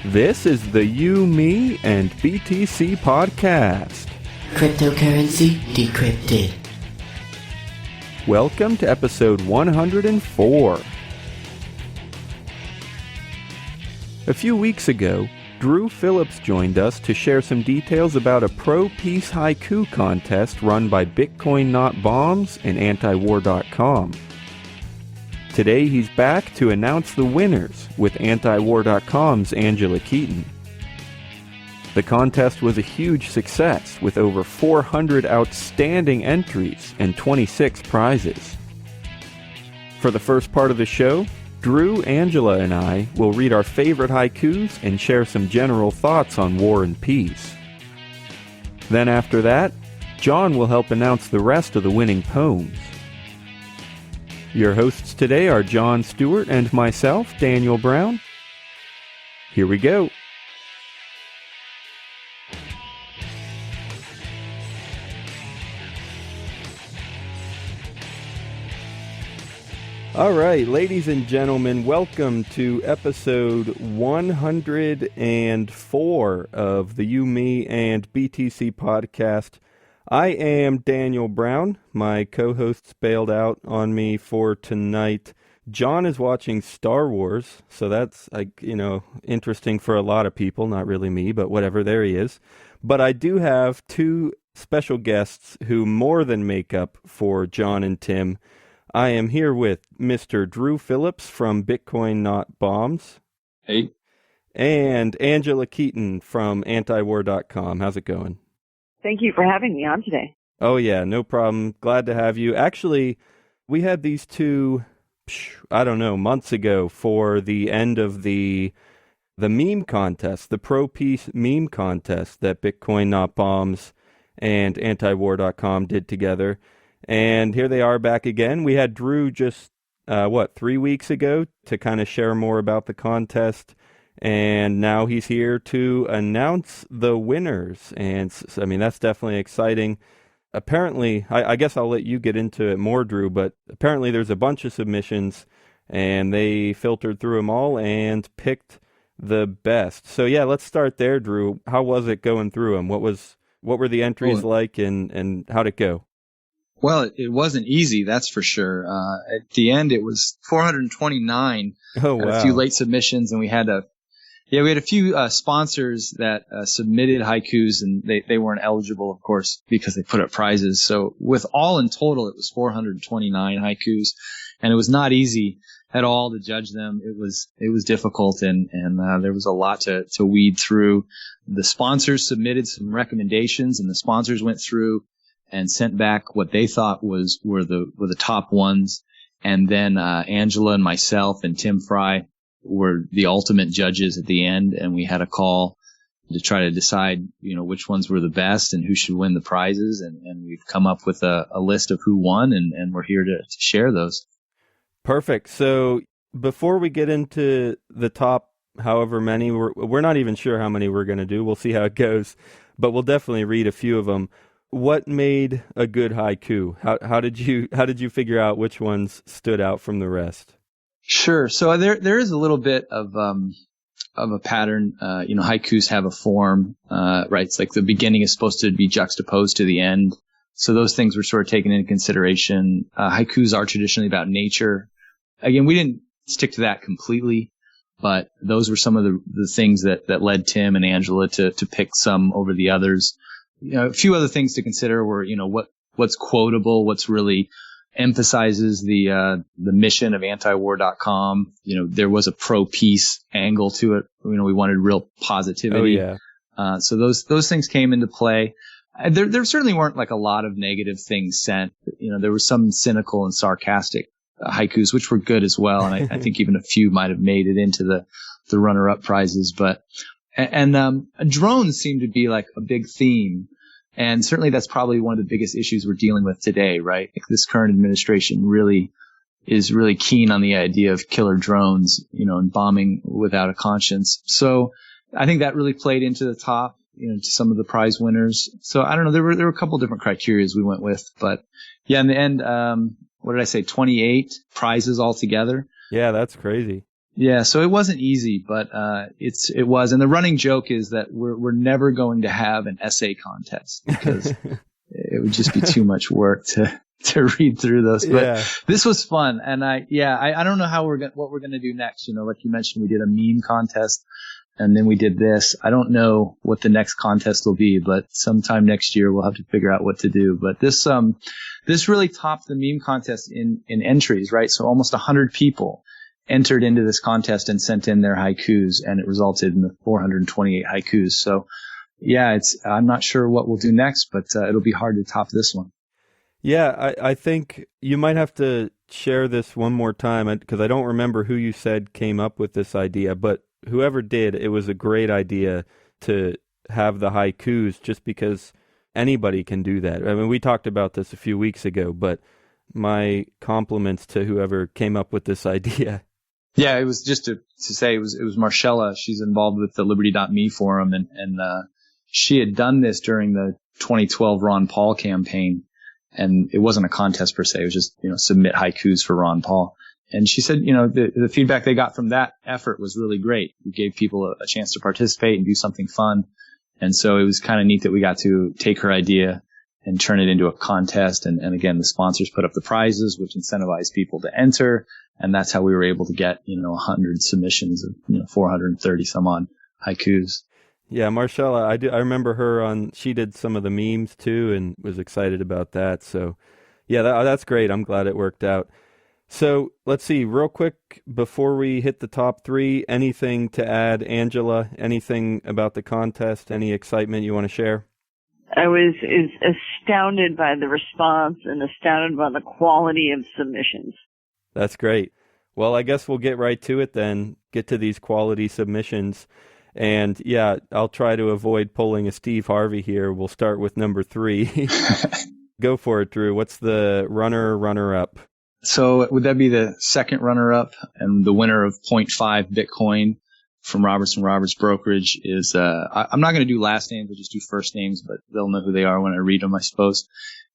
This is the You, Me, and BTC podcast. Cryptocurrency decrypted. Welcome to episode 104. A few weeks ago, Drew Phillips joined us to share some details about a pro-peace haiku contest run by Bitcoin Not Bombs and antiwar.com. Today he's back to announce the winners with antiwar.com's Angela Keaton. The contest was a huge success with over 400 outstanding entries and 26 prizes. For the first part of the show, Drew, Angela, and I will read our favorite haikus and share some general thoughts on war and peace. Then after that, John will help announce the rest of the winning poems. Your hosts today are John Stuart and myself, Daniel Brown. Here we go. All right, ladies and gentlemen, welcome to episode 104 of the You, Me, and BTC podcast. I am Daniel Brown. My co-hosts bailed out on me for tonight. John is watching Star Wars, so that's, interesting for a lot of people. Not really me, but whatever, there he is. But I do have two special guests who more than make up for John and Tim. I am here with Mr. Drew Phillips from Bitcoin Not Bombs. Hey. And Angela Keaton from antiwar.com. How's it going? Thank you for having me on today. Oh, yeah, no problem. Glad to have you. Actually, we had these two, months ago for the end of the meme contest, the pro-peace meme contest that Bitcoin Not Bombs and antiwar.com did together. And here they are back again. We had Drew just, 3 weeks ago to kind of share more about the contest. And now he's here to announce the winners. And I mean, that's definitely exciting. Apparently, I guess I'll let you get into it more, Drew, but apparently there's a bunch of submissions and they filtered through them all and picked the best. So yeah, let's start there, Drew. How was it going through them? What were the entries like and how'd it go? Well, it wasn't easy, that's for sure. At the end, it was 429. Oh, wow. A few late submissions, and we had a few sponsors that submitted haikus, and they weren't eligible, of course, because they put up prizes. So with all in total, it was 429 haikus, and it was not easy at all to judge them. It was difficult, and there was a lot to weed through. The sponsors submitted some recommendations, and the sponsors went through and sent back what they thought were the top ones. And then Angela and myself and Tim Fry were the ultimate judges at the end, and we had a call to try to decide, which ones were the best and who should win the prizes. And we've come up with a list of who won, and we're here to share those. Perfect. So before we get into the top, however many, we're not even sure how many we're going to do. We'll see how it goes, but we'll definitely read a few of them. What made a good haiku? How did you figure out which ones stood out from the rest? Sure. So there is a little bit of a pattern. Haikus have a form, right? It's like the beginning is supposed to be juxtaposed to the end. So those things were sort of taken into consideration. Haikus are traditionally about nature. Again, we didn't stick to that completely, but those were some of the things that led Tim and Angela to pick some over the others. A few other things to consider were, what's quotable, what's really emphasizes the mission of antiwar.com. There was a pro-peace angle to it. We wanted real positivity. Oh, yeah. So those things came into play. There certainly weren't like a lot of negative things sent. There were some cynical and sarcastic haikus, which were good as well. And I think even a few might have made it into the runner-up prizes, and drones seem to be like a big theme. And certainly that's probably one of the biggest issues we're dealing with today, right? Like this current administration is really keen on the idea of killer drones, and bombing without a conscience. So I think that really played into the top, to some of the prize winners. So I don't know, there were a couple different criteria we went with, but yeah, in the end, what did I say? 28 prizes altogether. Yeah, that's crazy. Yeah, so it wasn't easy, but it was. And the running joke is that we're never going to have an essay contest because it would just be too much work to read through those. But this was fun, and I don't know what we're gonna do next. You know, like you mentioned, we did a meme contest, and then we did this. I don't know what the next contest will be, but sometime next year we'll have to figure out what to do. But this really topped the meme contest in entries, right? So almost 100 people entered into this contest and sent in their haikus, and it resulted in the 428 haikus. So yeah, I'm not sure what we'll do next, but it'll be hard to top this one. Yeah, I think you might have to share this one more time because I don't remember who you said came up with this idea, but whoever did, it was a great idea to have the haikus just because anybody can do that. I mean, we talked about this a few weeks ago, but my compliments to whoever came up with this idea. Yeah, it was just to say it was Marcella. She's involved with the Liberty.me forum, and she had done this during the 2012 Ron Paul campaign, and it wasn't a contest per se. It was just, submit haikus for Ron Paul. And she said, the feedback they got from that effort was really great. We gave people a chance to participate and do something fun. And so it was kind of neat that we got to take her idea and turn it into a contest. And again, the sponsors put up the prizes, which incentivized people to enter. And that's how we were able to get, 100 submissions of, 430 some odd haikus. Yeah, Marcella, I remember her she did some of the memes too and was excited about that. So yeah, that's great. I'm glad it worked out. So let's see, real quick, before we hit the top three, anything to add, Angela? Anything about the contest? Any excitement you want to share? I was astounded by the response and astounded by the quality of submissions. That's great. Well, I guess we'll get right to it then, get to these quality submissions. And yeah, I'll try to avoid pulling a Steve Harvey here. We'll start with number 3. Go for it, Drew. What's the runner-up? So would that be the second runner-up, and the winner of 0.5 Bitcoin from Roberts & Roberts Brokerage is, I'm not going to do last names, I'll just do first names, but they'll know who they are when I read them, I suppose.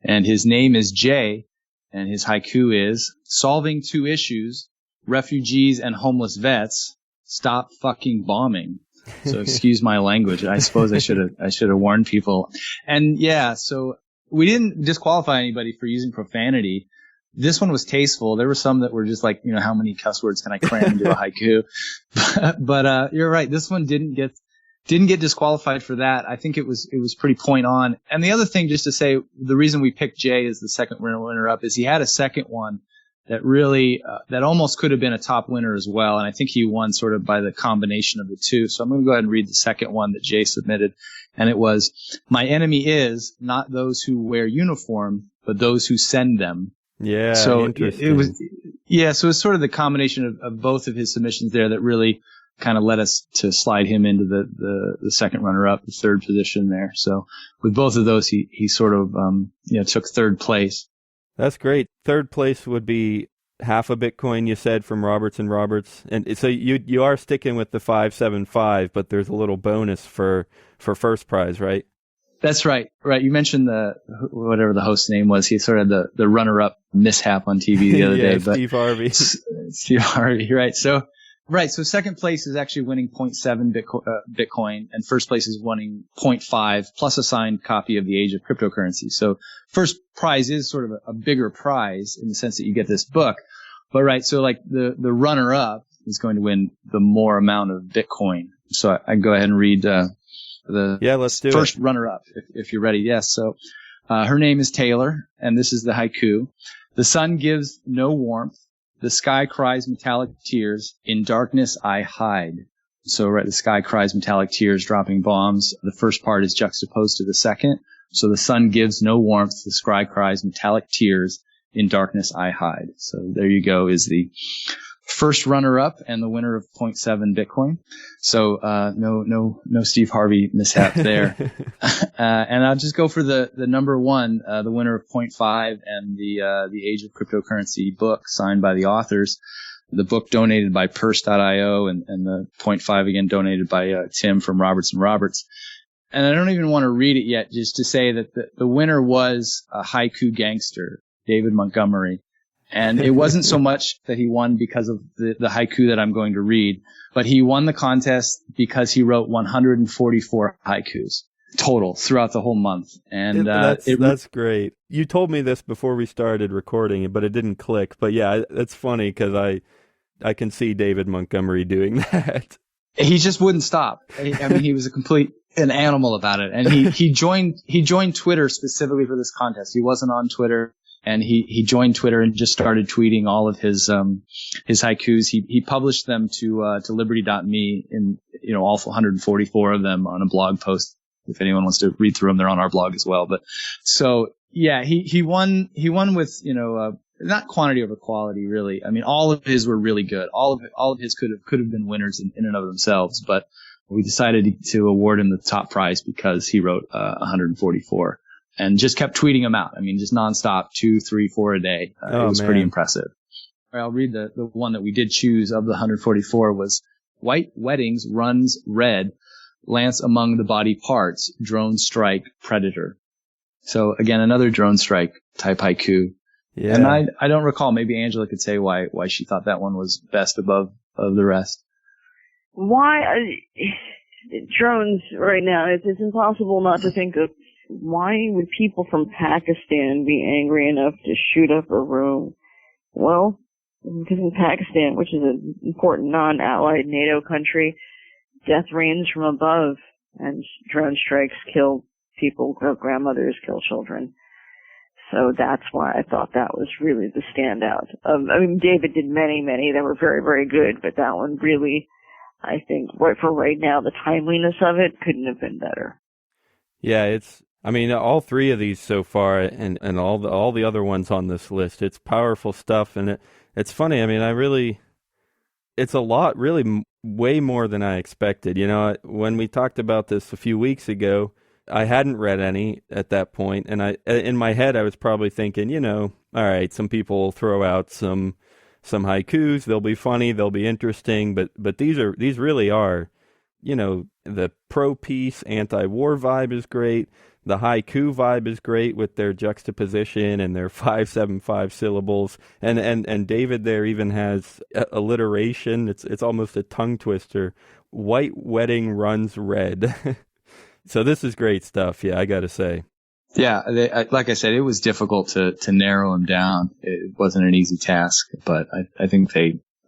And his name is Jay, and his haiku is, solving 2 issues, refugees and homeless vets, stop fucking bombing. So excuse my language. I suppose I should have warned people. And yeah, so we didn't disqualify anybody for using profanity. This one was tasteful. There were some that were just like, how many cuss words can I cram into a haiku? But you're right. This one didn't get disqualified for that. I think it was pretty point on. And the other thing, just to say, the reason we picked Jay as the second winner up is he had a second one that really, that almost could have been a top winner as well. And I think he won sort of by the combination of the two. So I'm going to go ahead and read the second one that Jay submitted. And it was, my enemy is not those who wear uniform, but those who send them. Yeah. So interesting. it was, so it's sort of the combination of both of his submissions there that really kind of led us to slide him into the second runner up, the third position there. So with both of those, he sort of, took third place. That's great. Third place would be half a Bitcoin, you said, from Roberts & Roberts. And so you are sticking with the 575, but there's a little bonus for first prize, right? That's right. Right. You mentioned whatever the host's name was. He sort of had the runner-up mishap on TV the other day. Steve Harvey. Steve Harvey, right. So second place is actually winning 0.7 Bitcoin, and first place is winning 0.5 plus a signed copy of The Age of Cryptocurrency. So first prize is sort of a bigger prize in the sense that you get this book. But right, so like the runner-up is going to win the more amount of Bitcoin. So I can go ahead and read let's do first it. runner-up if you're ready. Yes. So her name is Taylor, and this is the haiku. The sun gives no warmth. The sky cries metallic tears. In darkness I hide. So right, the sky cries metallic tears, dropping bombs. The first part is juxtaposed to the second. So the sun gives no warmth. The sky cries metallic tears. In darkness I hide. So there you go, is the first runner-up and the winner of 0.7 Bitcoin. So no Steve Harvey mishap there. And I'll just go for the number one, the winner of 0.5 and the Age of Cryptocurrency book signed by the authors. The book donated by Purse.io and the 0.5 again donated by Tim from Roberts & Roberts. And I don't even want to read it yet, just to say that the winner was a haiku gangster, David Montgomery. And it wasn't so much that he won because of the haiku that I'm going to read, but he won the contest because he wrote 144 haikus total throughout the whole month. And that's great. You told me this before we started recording, but it didn't click. But yeah, it's funny because I can see David Montgomery doing that. He just wouldn't stop. I mean, he was an animal about it. And he joined Twitter specifically for this contest. He wasn't on Twitter. And he joined Twitter and just started tweeting all of his haikus. He published them to liberty.me in, all 144 of them on a blog post. If anyone wants to read through them, they're on our blog as well. But so, yeah, he won with, not quantity over quality, really. I mean, all of his were really good. All of his could have been winners in and of themselves. But we decided to award him the top prize because he wrote 144. And just kept tweeting them out. I mean, just nonstop, 2, 3, 4 a day. It was pretty impressive. I'll read the one that we did choose of the 144 was White Weddings runs red, lance among the body parts, drone strike predator. So again, another drone strike type haiku. Yeah. And I don't recall, maybe Angela could say why she thought that one was best above of the rest. Why drones right now? It's impossible not to think of. Why would people from Pakistan be angry enough to shoot up a room? Well, because in Pakistan, which is an important non-allied NATO country, death rains from above, and drone strikes kill people, grandmothers, kill children. So that's why I thought that was really the standout. I mean, David did many that were very, very good, but that one really, I think, for right now, the timeliness of it couldn't have been better. Yeah, all three of these so far, and all the other ones on this list, it's powerful stuff, and it's funny. I mean, it's a lot, really, way more than I expected. When we talked about this a few weeks ago, I hadn't read any at that point, and in my head I was probably thinking, all right, some people will throw out some haikus, they'll be funny, they'll be interesting, but these really are, the pro-peace, anti-war vibe is great. The haiku vibe is great with their juxtaposition and their 575 syllables. And David there even has alliteration. It's almost a tongue twister. White wedding runs red. So this is great stuff. Yeah, I got to say. Yeah, like I said, it was difficult to narrow them down. It wasn't an easy task, but I think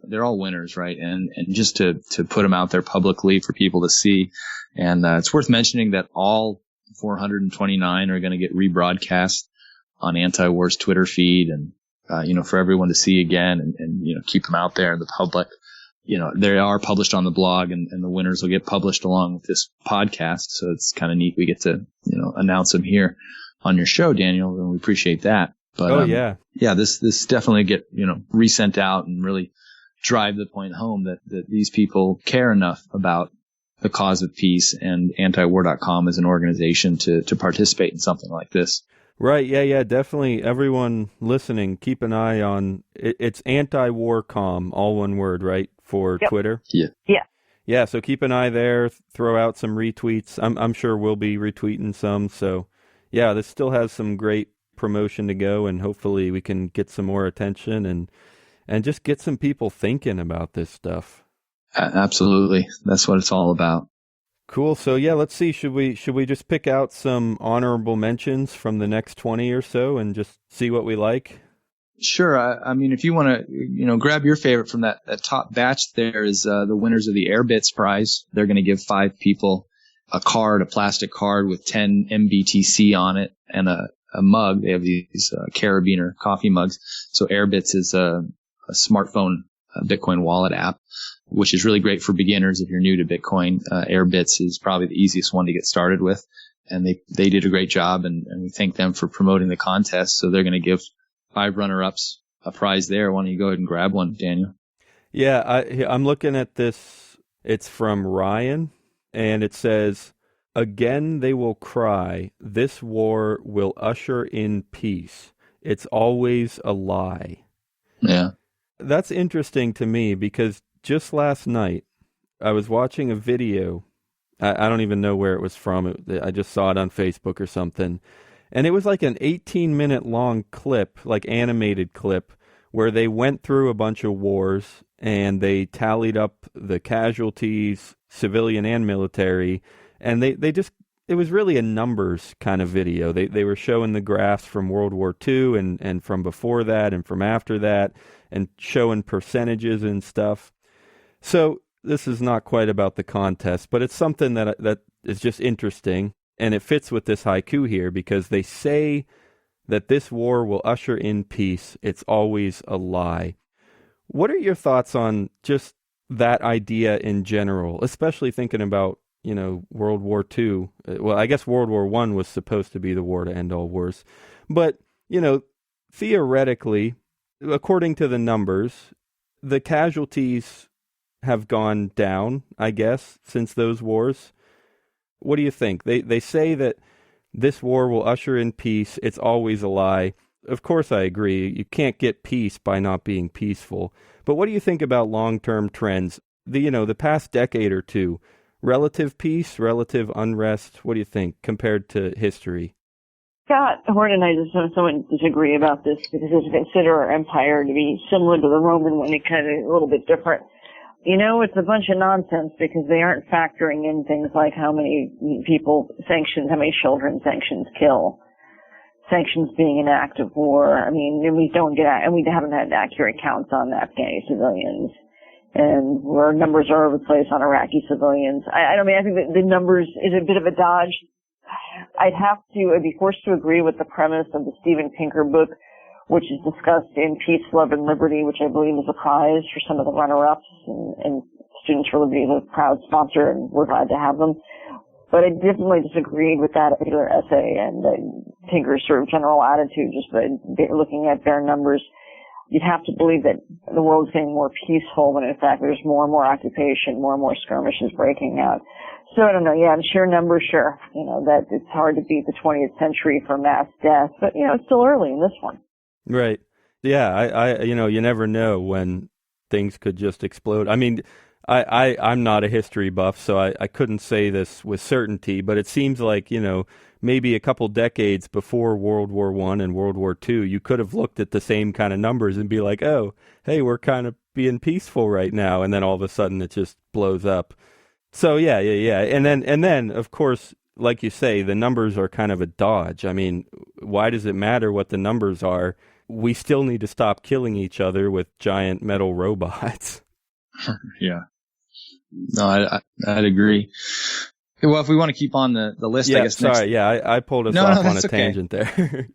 they're all winners, right? And just to put them out there publicly for people to see. And it's worth mentioning that all 429 are going to get rebroadcast on Anti-War's Twitter feed, and for everyone to see again, and keep them out there in the public. They are published on the blog, and the winners will get published along with this podcast. So it's kind of neat. We get to announce them here on your show, Daniel, and we appreciate that. But this definitely get resent out and really drive the point home that these people care enough about the cause of peace, and antiwar.com is an organization to participate in something like this. Right. Yeah, definitely. Everyone listening, keep an eye on it. It's antiwarcom, all one word, right? For Yep. Twitter. Yeah. Yeah. So keep an eye there, throw out some retweets. I'm sure we'll be retweeting some. So yeah, this still has some great promotion to go, and hopefully we can get some more attention and just get some people thinking about this stuff. Absolutely. That's what it's all about. Cool. So yeah, let's see. Should we just pick out some honorable mentions from the next 20 or so and just see what we like? Sure. I mean, if you want to, grab your favorite from that top batch, there is the winners of the Airbits prize. They're going to give 5 people a plastic card with 10 MBTC on it, and a mug. They have these carabiner coffee mugs. So Airbits is a smartphone Bitcoin wallet app, which is really great for beginners if you're new to Bitcoin. Airbits is probably the easiest one to get started with, and they did a great job, and we thank them for promoting the contest. So they're going to give 5 runner-ups a prize there. Why don't you go ahead and grab one, Daniel? Yeah, I'm looking at this. It's from Ryan, and it says, "Again they will cry, this war will usher in peace. It's always a lie." Yeah. That's interesting to me because just last night I was watching a video. I don't even know where it was from. I just saw it on Facebook or something. And it was like an 18-minute long clip, like animated clip, where they went through a bunch of wars and they tallied up the casualties, civilian and military, and they just, it was really a numbers kind of video. They were showing the graphs from World War II and from before that and from after that, and showing percentages and stuff. So this is not quite about the contest, but it's something that is just interesting, and it fits with this haiku here because they say that this war will usher in peace. It's always a lie. What are your thoughts on just that idea in general, especially thinking about, World War II? Well, I guess World War I was supposed to be the war to end all wars. But, theoretically, according to the numbers, the casualties have gone down, I guess, since those wars. What do you think? They say that this war will usher in peace. It's always a lie. Of course, I agree. You can't get peace by not being peaceful. But what do you think about long-term trends? The past decade or two, relative peace, relative unrest. What do you think compared to history? Scott Horn and I just somewhat disagree about this because we consider our empire to be similar to the Roman one, it kind of a little bit different. It's a bunch of nonsense because they aren't factoring in things like how many people sanctions, how many children sanctions kill. Sanctions being an act of war. I mean, we haven't had accurate counts on Afghani civilians. And our numbers are over the place on Iraqi civilians. I think that the numbers is a bit of a dodge. I'd be forced to agree with the premise of the Steven Pinker book, which is discussed in Peace, Love, and Liberty, which I believe is a prize for some of the runner-ups, and Students for Liberty is a proud sponsor, and we're glad to have them. But I definitely disagreed with that particular essay and Pinker's sort of general attitude, just by looking at bare numbers. You'd have to believe that the world's getting more peaceful when in fact there's more and more occupation, more and more skirmishes breaking out. So I don't know, in sheer numbers, sure, that it's hard to beat the 20th century for mass death, but it's still early in this one. Right. Yeah, I you never know when things could just explode. I mean, I'm not a history buff, so I couldn't say this with certainty, but it seems like, maybe a couple decades before World War I and World War II, you could have looked at the same kind of numbers and be like, oh, hey, we're kind of being peaceful right now, and then all of a sudden it just blows up. So yeah. And then of course, like you say, the numbers are kind of a dodge. I mean, why does it matter what the numbers are? We still need to stop killing each other with giant metal robots. Yeah. No, I'd agree. Well, if we want to keep on the list, I guess. Sorry, I pulled us off on a tangent there.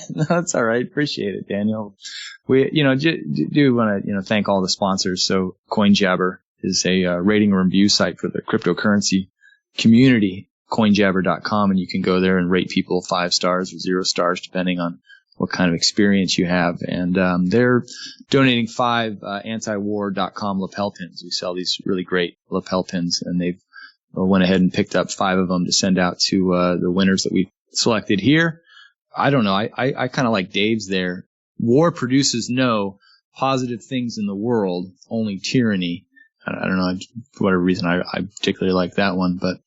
No, that's all right. Appreciate it, Daniel. We, do want to, thank all the sponsors. So CoinJabber is a rating and review site for the cryptocurrency community, coinjabber.com, and you can go there and rate people 5 stars or 0 stars depending on what kind of experience you have. And they're donating 5 antiwar.com lapel pins. We sell these really great lapel pins, and they've went ahead and picked up 5 of them to send out to the winners that we selected here. I don't know. I kind of like Dave's there. War produces no positive things in the world, only tyranny. I don't know, for whatever reason, I particularly like that one. But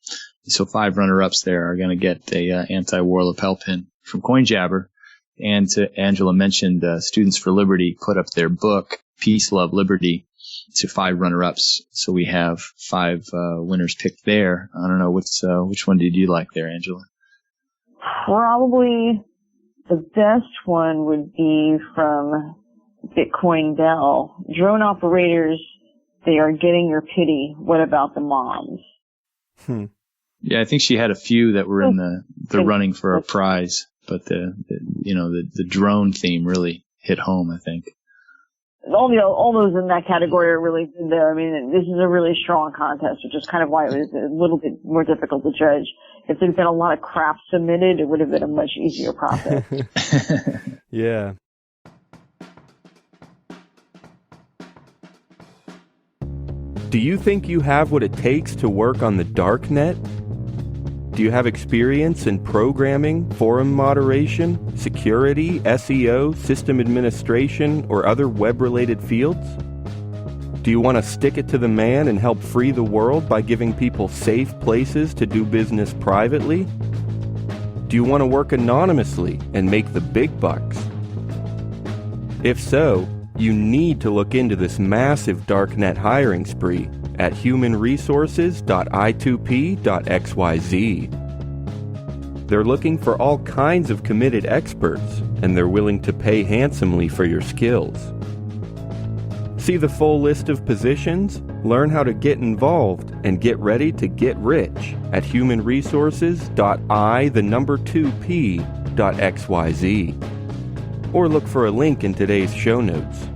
so 5 runner-ups there are going to get the anti-war lapel pin from CoinJabber. And to Angela mentioned, Students for Liberty put up their book, Peace, Love, Liberty, to 5 runner-ups. So we have 5 winners picked there. I don't know, which one did you like there, Angela? Probably the best one would be from Bitcoin Dell. Drone operators, they are getting your pity. What about the moms? Yeah, I think she had a few that were in the running for a prize, but the drone theme really hit home, I think. All those in that category are really good there. I mean, this is a really strong contest, which is kind of why it was a little bit more difficult to judge. If there'd been a lot of crap submitted, it would have been a much easier process. Yeah. Do you think you have what it takes to work on the dark net? Do you have experience in programming, forum moderation, security, SEO, system administration, or other web-related fields? Do you want to stick it to the man and help free the world by giving people safe places to do business privately? Do you want to work anonymously and make the big bucks? If so, you need to look into this massive darknet hiring spree at humanresources.i2p.xyz. They're looking for all kinds of committed experts, and they're willing to pay handsomely for your skills. See the full list of positions, learn how to get involved, and get ready to get rich at humanresources.i2p.xyz. Or look for a link in today's show notes.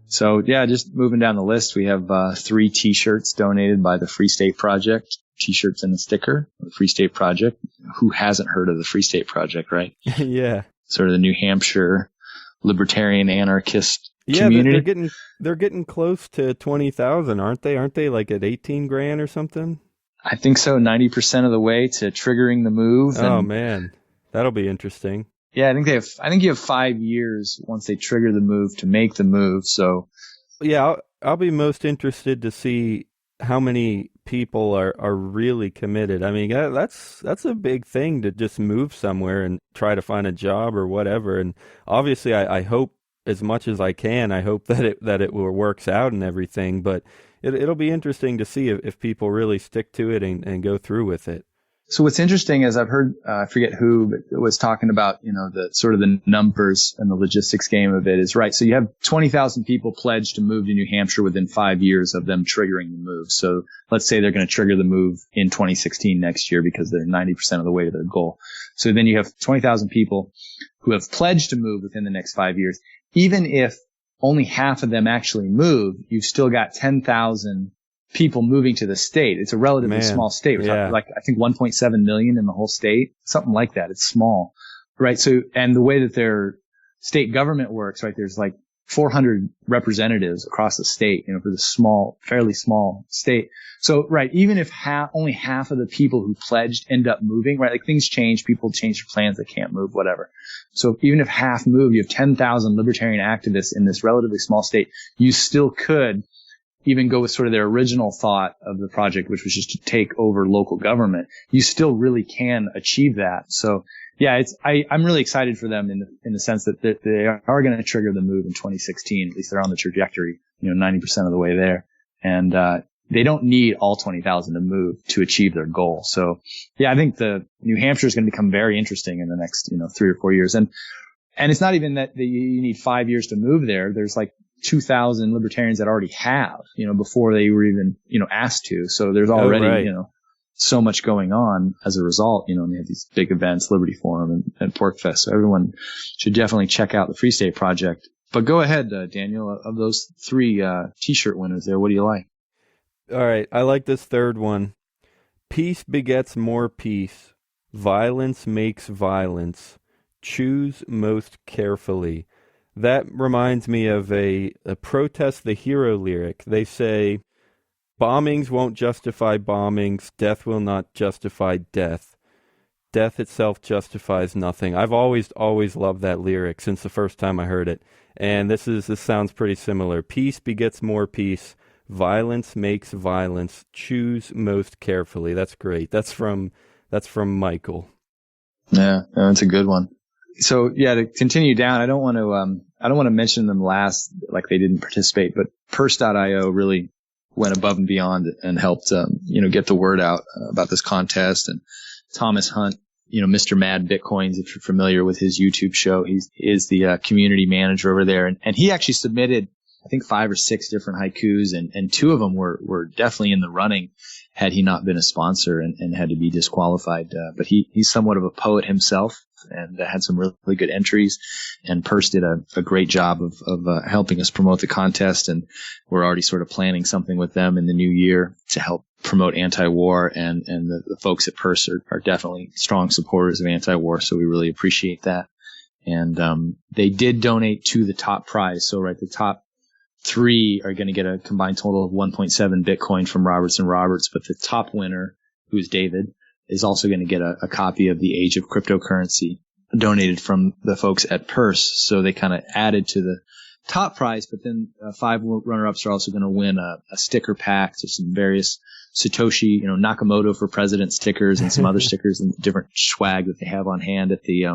So yeah, just moving down the list, we have 3 T-shirts donated by the Free State Project. T-shirts and a sticker. The Free State Project. Who hasn't heard of the Free State Project, right? Yeah. Sort of the New Hampshire libertarian anarchist community. Yeah, they're getting close to 20,000, aren't they? Aren't they like at 18 grand or something? I think so. 90% of the way to triggering the move. Oh man, that'll be interesting. Yeah, I think you have 5 years once they trigger the move to make the move. So yeah, I'll be most interested to see how many people are really committed. I mean, that's a big thing to just move somewhere and try to find a job or whatever. And obviously, I hope as much as I can. I hope that it works out and everything. But it'll be interesting to see if people really stick to it and go through with it. So what's interesting is I've heard, I forget who, but it was talking about, the sort of the numbers and the logistics game of it is right. So you have 20,000 people pledged to move to New Hampshire within 5 years of them triggering the move. So let's say they're going to trigger the move in 2016 next year because they're 90% of the way to their goal. So then you have 20,000 people who have pledged to move within the next 5 years. Even if only half of them actually move, you've still got 10,000 people moving to the state. It's a relatively small state. We're talking like, I think 1.7 million in the whole state, something like that. It's small, right? So, and the way that their state government works, right? There's like 400 representatives across the state, for the small, fairly small state. So, right, even if only half of the people who pledged end up moving, right? Like things change, people change their plans, they can't move, whatever. So even if half move, you have 10,000 libertarian activists in this relatively small state. You still could even go with sort of their original thought of the project, which was just to take over local government. You still really can achieve that. So yeah, I'm really excited for them in the sense that they are going to trigger the move in 2016. At least they're on the trajectory, 90% of the way there. And, they don't need all 20,000 to move to achieve their goal. So yeah, I think the New Hampshire is going to become very interesting in the next, 3 or 4 years. And it's not even that you need 5 years to move there. There's like 2,000 libertarians that already have, before they were even, asked to. So there's already, so much going on as a result, and they have these big events, Liberty Forum and Pork Fest. So everyone should definitely check out the Free State Project. But go ahead, Daniel, of those 3 T-shirt winners there, what do you like? All right, I like this third one. Peace begets more peace. Violence makes violence. Choose most carefully. That reminds me of a Protest the Hero lyric. They say, bombings won't justify bombings. Death will not justify death. Death itself justifies nothing. I've always loved that lyric since the first time I heard it. And this sounds pretty similar. Peace begets more peace. Violence makes violence. Choose most carefully. That's great. That's from Michael. Yeah, that's a good one. So yeah, to continue down, I don't want to mention them last, like they didn't participate, but Purse.io really went above and beyond and helped, get the word out about this contest. And Thomas Hunt, Mr. Mad Bitcoins, if you're familiar with his YouTube show, he is the community manager over there. And he actually submitted, I think 5 or 6 different haikus, and 2 of them were definitely in the running had he not been a sponsor and had to be disqualified. But he's somewhat of a poet himself and had some really good entries. And Purse did a great job of helping us promote the contest. And we're already sort of planning something with them in the new year to help promote anti-war. And the folks at Purse are definitely strong supporters of anti-war. So we really appreciate that. And they did donate to the top prize. So right, the top 3 are going to get a combined total of 1.7 Bitcoin from Roberts & Roberts, but the top winner, who's David, is also going to get a copy of The Age of Cryptocurrency donated from the folks at Purse. So they kind of added to the top prize, but then 5 runner-ups are also going to win a sticker pack to some various Satoshi, Nakamoto for president stickers and some other stickers and different swag that they have on hand at the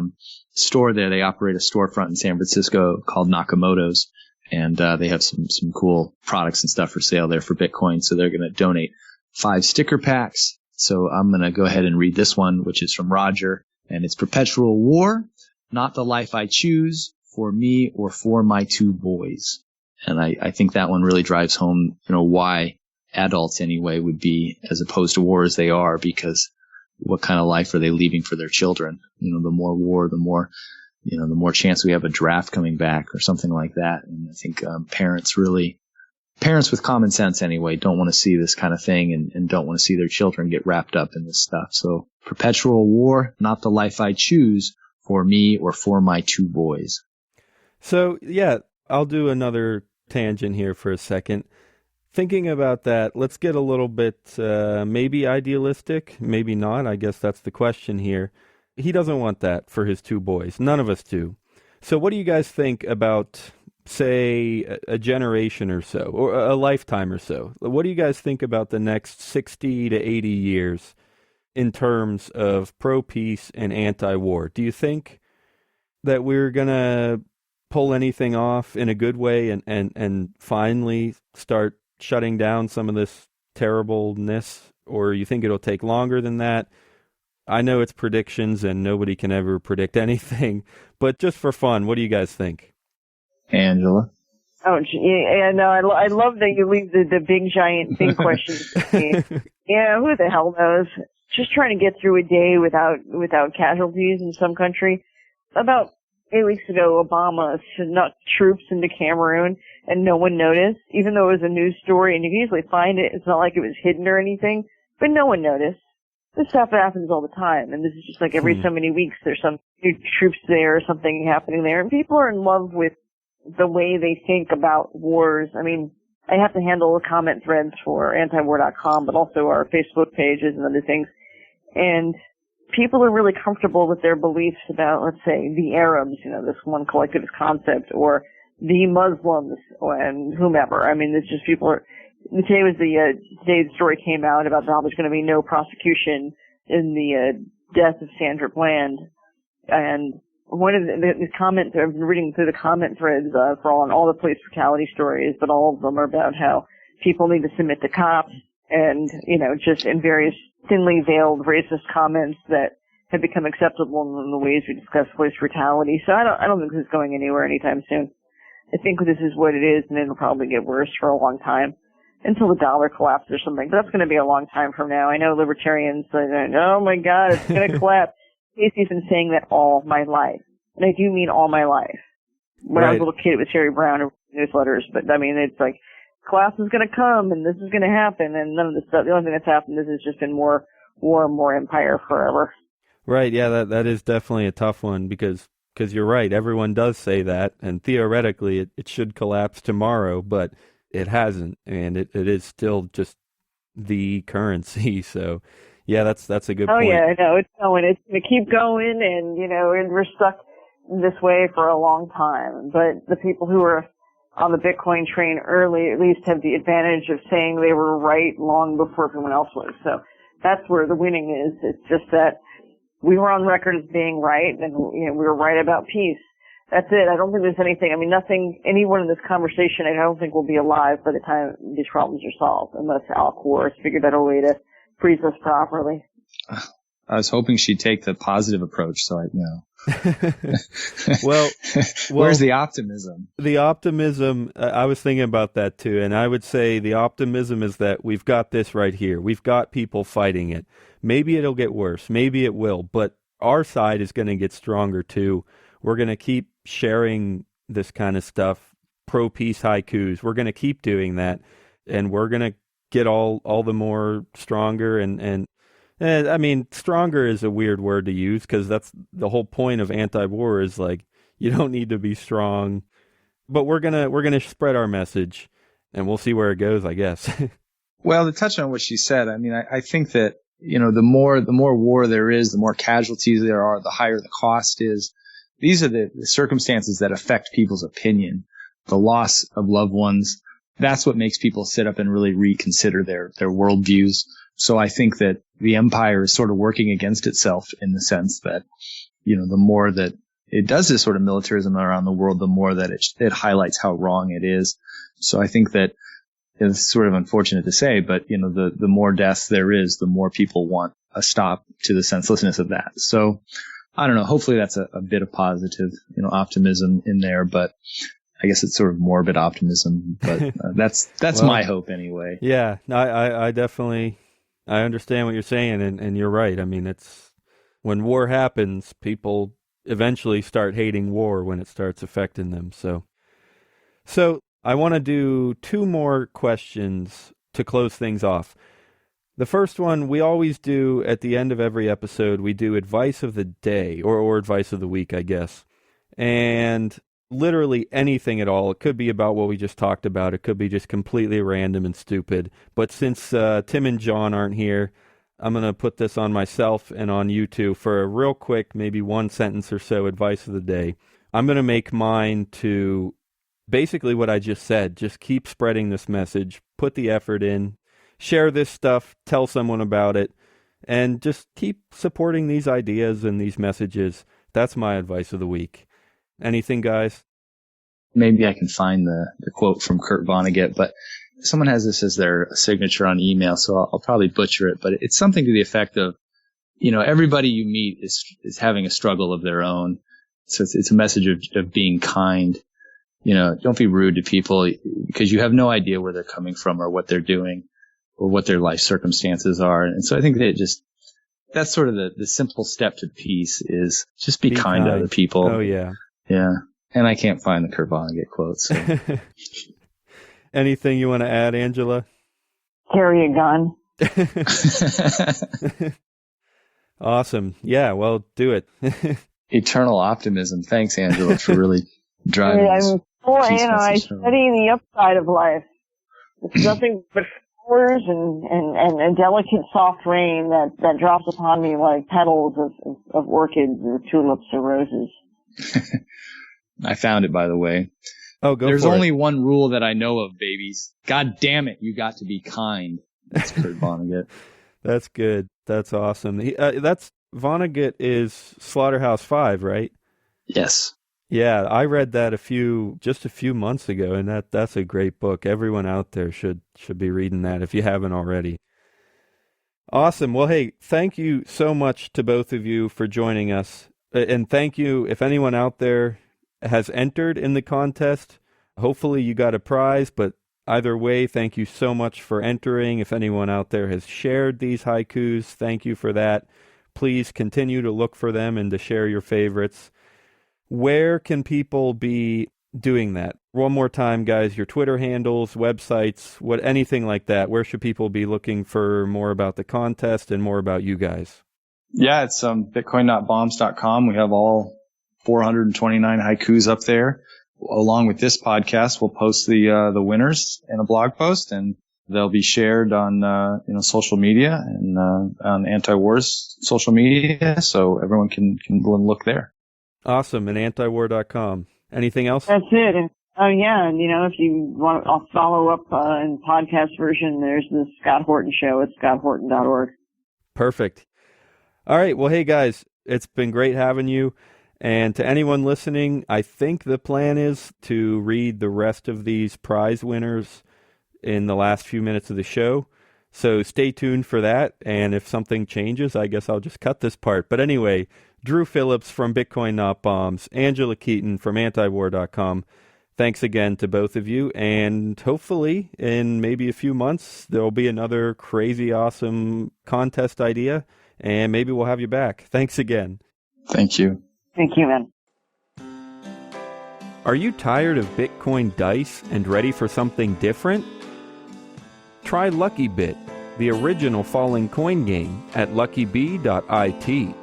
store there. They operate a storefront in San Francisco called Nakamoto's, and they have some cool products and stuff for sale there for Bitcoin. So they're going to donate 5 sticker packs. So I'm going to go ahead and read this one, which is from Roger, and it's Perpetual War, Not the Life I Choose, For Me or For My 2 Boys. And I think that one really drives home, why adults anyway would be as opposed to war as they are, because what kind of life are they leaving for their children? The more war, the more chance we have a draft coming back or something like that. And I think parents with common sense anyway don't want to see this kind of thing and don't want to see their children get wrapped up in this stuff. So Perpetual War, Not the Life I Choose, For Me or For My 2 Boys. So yeah, I'll do another tangent here for a second. Thinking about that, let's get a little bit maybe idealistic, maybe not. I guess that's the question here. He doesn't want that for his 2 boys. None of us do. So what do you guys think about, say, a generation or so, or a lifetime or so? What do you guys think about the next 60 to 80 years in terms of pro-peace and anti-war? Do you think that we're going to pull anything off in a good way and finally start shutting down some of this terribleness, or you think it'll take longer than that? I know it's predictions and nobody can ever predict anything, but just for fun, what do you guys think? Angela? Oh, yeah, no, I love that you leave the big, giant, big questions. Yeah, who the hell knows? Just trying to get through a day without casualties in some country. About 8 weeks ago, Obama snuck troops into Cameroon, and no one noticed, even though it was a news story, and you can easily find it. It's not like it was hidden or anything, but no one noticed. This stuff happens all the time, and this is just like every so many weeks there's some new troops there or something happening there, and people are in love with the way they think about wars. I mean, I have to handle the comment threads for antiwar.com, but also our Facebook pages and other things, and people are really comfortable with their beliefs about, let's say, the Arabs, this one collectivist concept, or the Muslims and whomever. I mean, it's just people are. Today the story came out about how there's going to be no prosecution in the death of Sandra Bland, and one of the comments I've been reading through the comment threads for all the police brutality stories, but all of them are about how people need to submit to cops, and just in various thinly veiled racist comments that have become acceptable in the ways we discuss police brutality. So I don't think this is going anywhere anytime soon. I think this is what it is, and it'll probably get worse for a long time until the dollar collapses or something. But that's going to be a long time from now. I know libertarians say, oh my God, it's going to collapse. Casey's been saying that all my life, and I do mean all my life. When I was a little kid, it was Harry Brown or newsletters, but I mean, it's like, collapse is going to come, and this is going to happen, and none of this stuff. The only thing that's happened is it's just been more war, more empire forever. Right, yeah, that is definitely a tough one, because you're right, everyone does say that, and theoretically it should collapse tomorrow, but it hasn't, and it is still just the currency. So, yeah, that's a good point. Oh, yeah, I know. It's going to keep going, and, and we're stuck this way for a long time. But the people who are on the Bitcoin train early at least have the advantage of saying they were right long before everyone else was. So that's where the winning is. It's just that we were on record as being right, and we were right about peace. That's it. I don't think there's anything. I mean, anyone in this conversation, I don't think will be alive by the time these problems are solved, unless Al Gore has figured out a way to freeze us properly. I was hoping she'd take the positive approach, so well, where's the optimism? The optimism, I was thinking about that too, and I would say the optimism is that we've got this right here. We've got people fighting it. Maybe it'll get worse. Maybe it will, but our side is going to get stronger too. We're going to keep sharing this kind of stuff, pro-peace haikus. We're going to keep doing that, and we're going to get all the more stronger. And I mean, stronger is a weird word to use, because that's the whole point of anti-war is like, you don't need to be strong, but we're gonna spread our message, and we'll see where it goes, I guess. Well, to touch on what she said, I mean, I think that the more war there is, the more casualties there are, the higher the cost is. These are the circumstances that affect people's opinion. The loss of loved ones, that's what makes people sit up and really reconsider their worldviews. So I think that the empire is sort of working against itself in the sense that, the more that it does this sort of militarism around the world, the more that it highlights how wrong it is. So I think that it's sort of unfortunate to say, but, the more deaths there is, the more people want a stop to the senselessness of that. So I don't know. Hopefully that's a bit of positive, optimism in there, but I guess it's sort of morbid optimism, but that's well, my hope anyway. Yeah, I definitely, I understand what you're saying, and you're right. I mean, it's when war happens, people eventually start hating war when it starts affecting them. So I want to do 2 more questions to close things off. The first one, we always do at the end of every episode, we do advice of the day, or advice of the week, I guess. And literally anything at all. It could be about what we just talked about. It could be just completely random and stupid. But since Tim and John aren't here, I'm going to put this on myself and on you two for a real quick, maybe 1 sentence or so advice of the day. I'm going to make mine to basically what I just said. Just keep spreading this message. Put the effort in. Share this stuff. Tell someone about it. And just keep supporting these ideas and these messages. That's my advice of the week. Anything, guys? Maybe I can find the quote from Kurt Vonnegut, but someone has this as their signature on email, so I'll probably butcher it, but it's something to the effect of, everybody you meet is having a struggle of their own. So it's a message of being kind. Don't be rude to people because you have no idea where they're coming from or what they're doing or what their life circumstances are. And so I think that that's sort of the simple step to peace is just be kind to other people. Oh, yeah. Yeah. And I can't find the Kurt Vonnegut quote. So. Anything you want to add, Angela? Carry a gun. Awesome. Yeah, well, do it. Eternal optimism. Thanks, Angela, for really driving this. I study the upside of life. It's nothing but flowers and a delicate soft rain that drops upon me like petals of orchids or tulips or roses. I found it, by the way. Oh, go There's for only it. one rule that I know of, babies. God damn it, you got to be kind. That's Kurt Vonnegut. That's good. That's awesome. Vonnegut is Slaughterhouse-Five, right? Yes. Yeah, I read that just a few months ago, and that's a great book. Everyone out there should be reading that if you haven't already. Awesome. Well, hey, thank you so much to both of you for joining us. And thank you, if anyone out there has entered in the contest, hopefully you got a prize, but either way, thank you so much for entering. If anyone out there has shared these haikus, thank you for that. Please continue to look for them and to share your favorites. Where can people be doing that? One more time, guys, your Twitter handles, websites, anything like that. Where should people be looking for more about the contest and more about you guys? Yeah, it's bitcoin.bombs.com. We have all 429 haikus up there. Along with this podcast, we'll post the winners in a blog post, and they'll be shared on social media and on Anti-War's social media, so everyone can look there. Awesome, and antiwar.com. Anything else? That's it. Oh yeah, and if you want to follow up in podcast version, there's the Scott Horton Show at scotthorton.org. Perfect. All right. Well, hey, guys, it's been great having you. And to anyone listening, I think the plan is to read the rest of these prize winners in the last few minutes of the show. So stay tuned for that. And if something changes, I guess I'll just cut this part. But anyway, Drew Phillips from Bitcoin Not Bombs, Angela Keaton from antiwar.com. Thanks again to both of you. And hopefully in maybe a few months, there'll be another crazy awesome contest idea. And maybe we'll have you back. Thanks again. Thank you. Thank you, man. Are you tired of Bitcoin dice and ready for something different? Try LuckyBit, the original falling coin game, at luckybit.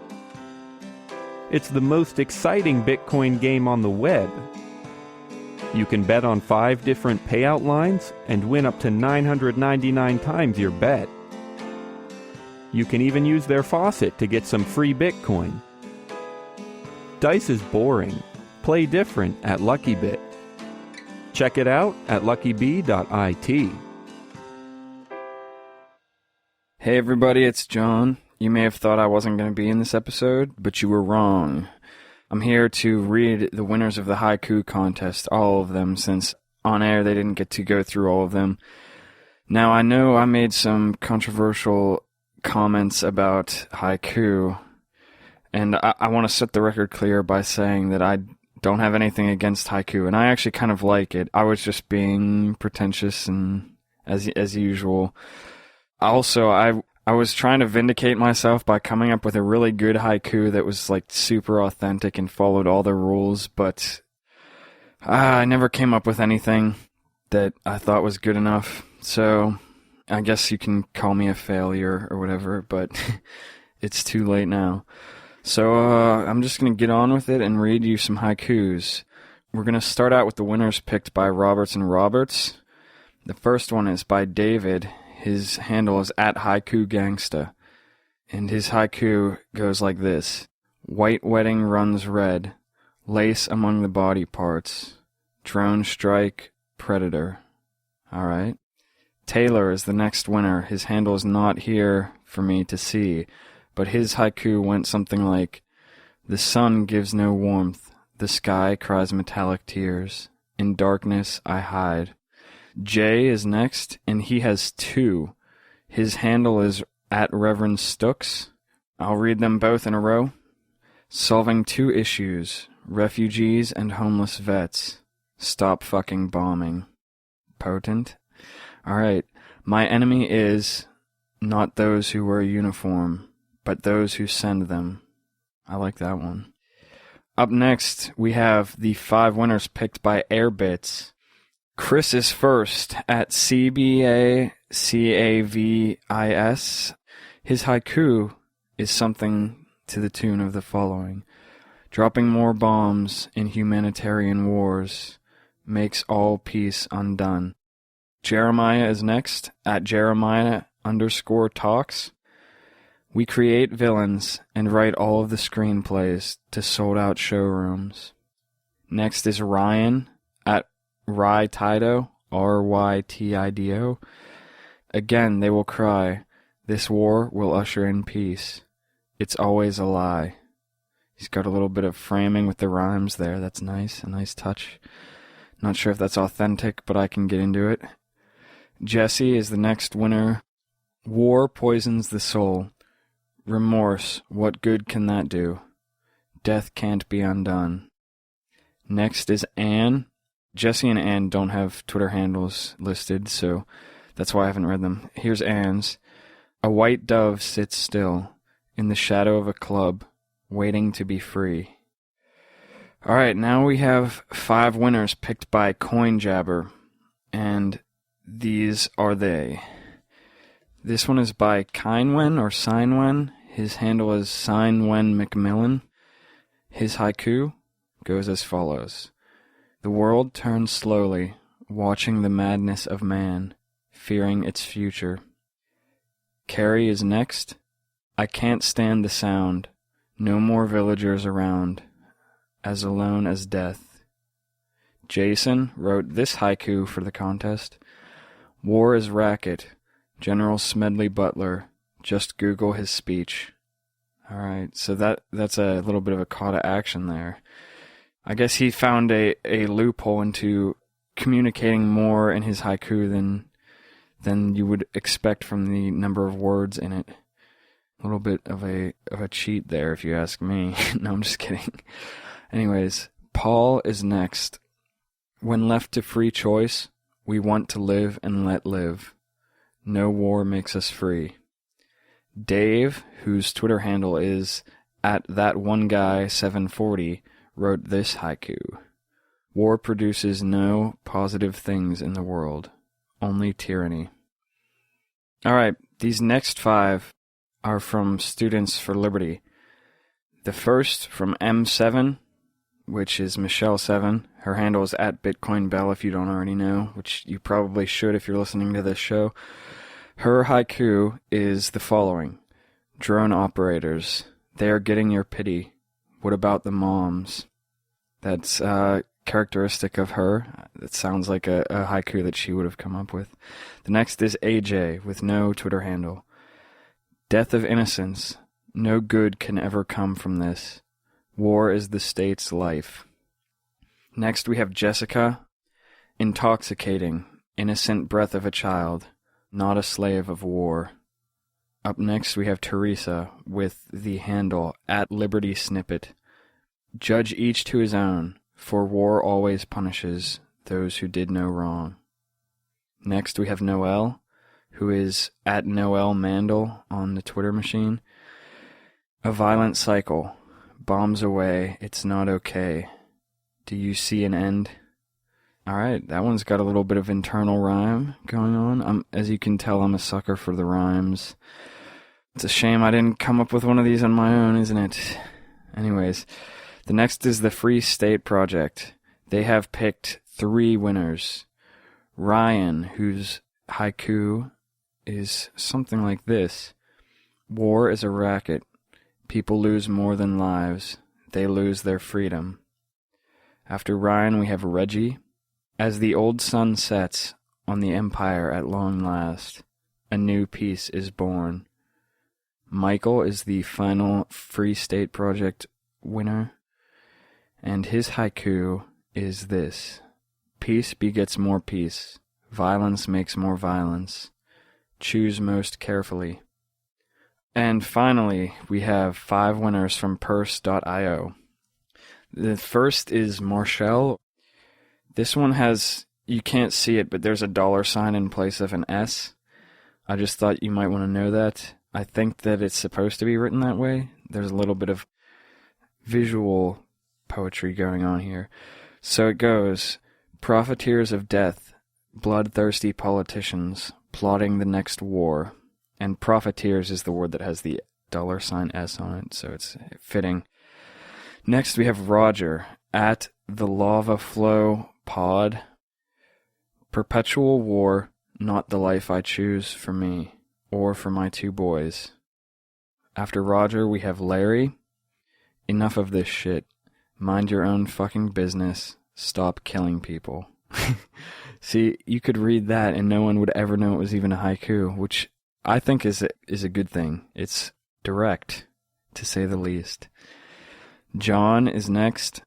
It's the most exciting Bitcoin game on the web. You can bet on 5 different payout lines and win up to 999 times your bet. You can even use their faucet to get some free Bitcoin. Dice is boring. Play different at LuckyBit. Check it out at luckybee.it. Hey everybody, it's John. You may have thought I wasn't going to be in this episode, but you were wrong. I'm here to read the winners of the haiku contest, all of them, since on air they didn't get to go through all of them. Now, I know I made some controversial comments about haiku, and I want to set the record clear by saying that I don't have anything against haiku, and I actually kind of like it. I was just being pretentious and as usual. Also, I was trying to vindicate myself by coming up with a really good haiku that was like super authentic and followed all the rules, but I never came up with anything that I thought was good enough. So I guess you can call me a failure or whatever, but it's too late now. So I'm just going to get on with it and read you some haikus. We're going to start out with the winners picked by Roberts and Roberts. The first one is by David. His handle is @HaikuGangsta. And his haiku goes like this. White wedding runs red. Lace among the body parts. Drone strike. Predator. Alright. Taylor is the next winner. His handle is not here for me to see. But his haiku went something like, the sun gives no warmth, the sky cries metallic tears, in darkness I hide. Jay is next, and he has 2. His handle is @Reverend Stooks. I'll read them both in a row. Solving 2 issues, refugees and homeless vets. Stop fucking bombing. Potent. Alright, my enemy is not those who wear a uniform, but those who send them. I like that one. Up next, we have the 5 winners picked by Airbits. Chris is first at CBACAVIS. His haiku is something to the tune of the following. Dropping more bombs in humanitarian wars makes all peace undone. Jeremiah is next at Jeremiah_talks. We create villains and write all of the screenplays to sold-out showrooms. Next is Ryan at Rytido, RYTIDO. Again, they will cry. This war will usher in peace. It's always a lie. He's got a little bit of framing with the rhymes there. That's nice, a nice touch. Not sure if that's authentic, but I can get into it. Jesse is the next winner. War poisons the soul. Remorse, what good can that do? Death can't be undone. Next is Anne. Jesse and Anne don't have Twitter handles listed, so that's why I haven't read them. Here's Anne's. A white dove sits still in the shadow of a club, waiting to be free. Alright, now we have 5 winners picked by CoinJabber, and these are they. This one is by Kindwen or Signwen. His handle is Signwen McMillan. His haiku goes as follows. The world turns slowly, watching the madness of man, fearing its future. Carrie is next. I can't stand the sound. No more villagers around, as alone as death. Jason wrote this haiku for the contest. War is racket. General Smedley Butler. Just Google his speech. Alright, so that's a little bit of a call to action there. I guess he found a loophole into communicating more in his haiku than you would expect from the number of words in it. A little bit of a cheat there, if you ask me. No, I'm just kidding. Anyways, Paul is next. When left to free choice, we want to live and let live. No war makes us free. Dave, whose Twitter handle is @ThatOneGuy740, wrote this haiku. War produces no positive things in the world, only tyranny. Alright, these next 5 are from Students for Liberty. The first from M7, which is Michelle7. Her handle is @BitcoinBell if you don't already know, which you probably should if you're listening to this show. Her haiku is the following. Drone operators, they are getting your pity. What about the moms? That's characteristic of her. That sounds like a haiku that she would have come up with. The next is AJ with no Twitter handle. Death of innocence. No good can ever come from this. War is the state's life. Next we have Jessica. Intoxicating. Innocent breath of a child. Not a slave of war. Up next we have Teresa with the handle @LibertySnippet. Judge each to his own, for war always punishes those who did no wrong. Next we have Noelle, who is @NoelleMandel on the Twitter machine. A violent cycle. Bombs away, it's not okay. Do you see an end? Alright, that one's got a little bit of internal rhyme going on. As you can tell, I'm a sucker for the rhymes. It's a shame I didn't come up with one of these on my own, isn't it? Anyways, the next is the Free State Project. They have picked 3 winners. Ryan, whose haiku is something like this. War is a racket. People lose more than lives. They lose their freedom. After Ryan, we have Reggie. As the old sun sets on the empire at long last, a new peace is born. Michael is the final Free State Project winner, and his haiku is this. Peace begets more peace. Violence makes more violence. Choose most carefully. And finally, we have 5 winners from purse.io. The first is Marshall. This one has, you can't see it, but there's a $sign in place of an S. I just thought you might want to know that. I think that it's supposed to be written that way. There's a little bit of visual poetry going on here. So it goes, profiteers of death, bloodthirsty politicians, plotting the next war. And profiteers is the word that has the $sign S on it, so it's fitting. Next we have Roger, @TheLavaFlowPod. Perpetual war, not the life I choose for me, or for my 2 boys. After Roger, we have Larry. Enough of this shit. Mind your own fucking business. Stop killing people. See, you could read that and no one would ever know it was even a haiku, which I think is a good thing. It's direct, to say the least. John is next.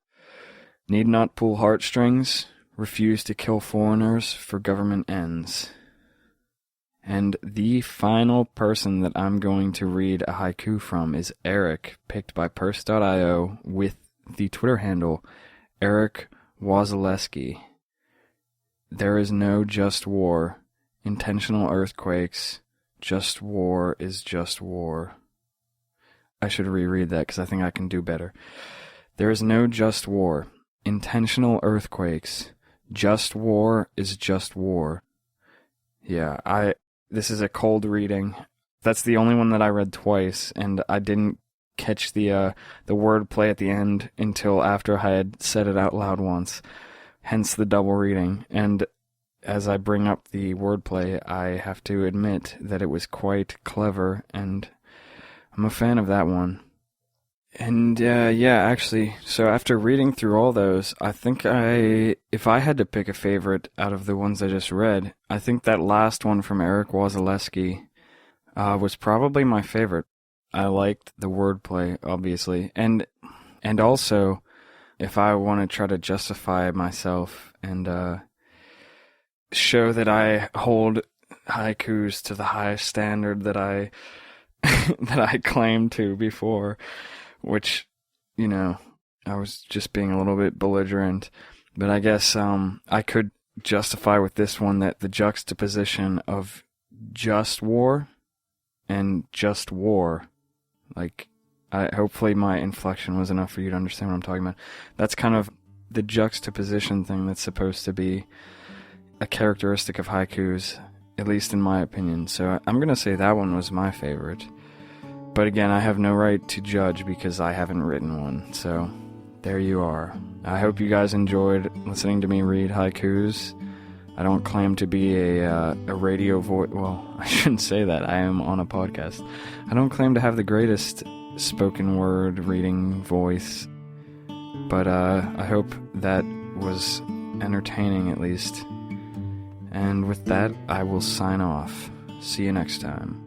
Need not pull heartstrings. Refuse to kill foreigners for government ends. And the final person that I'm going to read a haiku from is Eric, picked by purse.io with the Twitter handle Eric Wazaleski. There is no just war. Intentional earthquakes. Just war is just war. I should reread that because I think I can do better. There is no just war. Intentional earthquakes. Just war is just war. Yeah, this is a cold reading. That's the only one that I read twice, and I didn't catch the wordplay at the end until after I had said it out loud once. Hence the double reading. And as I bring up the wordplay, I have to admit that it was quite clever, and I'm a fan of that one. And actually, so after reading through all those, I think if I had to pick a favorite out of the ones I just read, I think that last one from Eric Wazaleski was probably my favorite. I liked the wordplay, obviously, and also, if I want to try to justify myself and show that I hold haikus to the highest standard that I that I claimed to before, which, I was just being a little bit belligerent, but I guess I could justify with this one that the juxtaposition of just war and just war, hopefully my inflection was enough for you to understand what I'm talking about. That's kind of the juxtaposition thing that's supposed to be a characteristic of haikus, at least in my opinion. So I'm going to say that one was my favorite. But again, I have no right to judge because I haven't written one. So there you are. I hope you guys enjoyed listening to me read haikus. I don't claim to be a radio voice. Well, I shouldn't say that. I am on a podcast. I don't claim to have the greatest spoken word reading voice. But I hope that was entertaining at least. And with that, I will sign off. See you next time.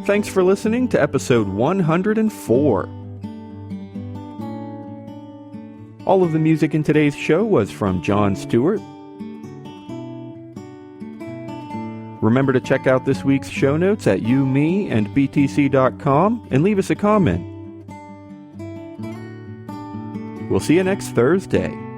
Thanks for listening to episode 104. All of the music in today's show was from Jon Stuart. Remember to check out this week's show notes at umeandbtc.com and leave us a comment. We'll see you next Thursday.